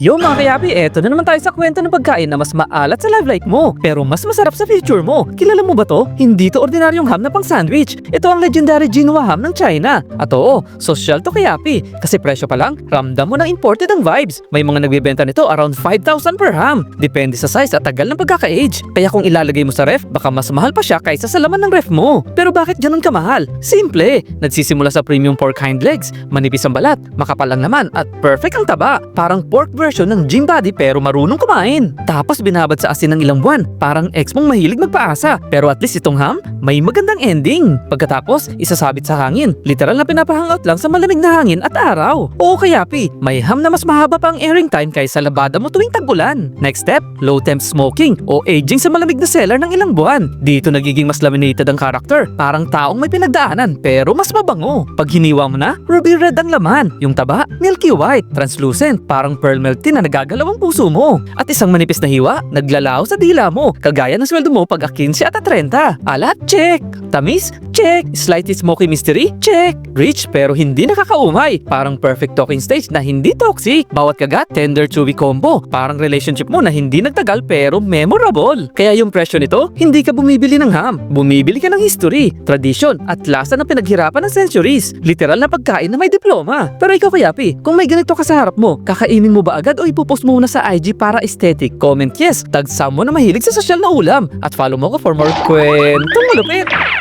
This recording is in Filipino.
Yo mga kayapi, eto na naman tayo sa kwento ng pagkain na mas maalat sa live life mo pero mas masarap sa future mo. Kilala mo ba to? Hindi to ordinaryong ham na pang sandwich. Ito ang legendary Jinwa ham ng China. At oo, social to kayapi kasi presyo pa lang, ramdam mo ng imported ang vibes. May mga nagbebenta nito around 5,000 per ham. Depende sa size at tagal ng pagkaka-age. Kaya kung ilalagay mo sa ref, baka mas mahal pa siya kaysa sa laman ng ref mo. Pero bakit ganun kamahal? Simple! Nagsisimula sa premium pork hind legs, manipis ang balat, makapal ang laman at perfect ang taba. Parang pork version ng gym body pero marunong kumain. Tapos binabad sa asin ng ilang buwan. Parang ex mong mahilig magpaasa. Pero at least itong ham, may magandang ending. Pagkatapos, isasabit sa hangin. Literal na pinapahangout lang sa malamig na hangin at araw. Oo kayapi, may ham na mas mahaba pa ang airing time kaysa labada mo tuwing tag-ulan. Next step, low temp smoking o aging sa malamig na cellar ng ilang buwan. Dito nagiging mas laminated ang character. Parang taong may pinagdaanan pero mas mabango. Pag hiniwa mo na, ruby red ang laman. Yung taba, milky white, translucent, parang pearl milk tea na nagagalaw ang puso mo. At isang manipis na hiwa, naglalaho sa dila mo. Kagaya ng sweldo mo pag 15 at 30. Alat, check. Tamis, check. Slightly smoky mystery, check. Rich pero hindi nakakaumay. Parang perfect talking stage na hindi toxic. Bawat kagat, tender chewy combo. Parang relationship mo na hindi nagtagal pero memorable. Kaya yung presyo nito, hindi ka bumibili ng ham. Bumibili ka ng history, tradition, at lasa ng pinaghirapan ng centuries. Literal na pagkain na may diploma. Pero ikaw kayapi, kung may ganito ka sa harap mo, kakainin mo ba agad o ipopost muna sa IG para aesthetic? Comment yes, tag someone na mahilig sa social na ulam. At follow mo ko for more kwentong malupit.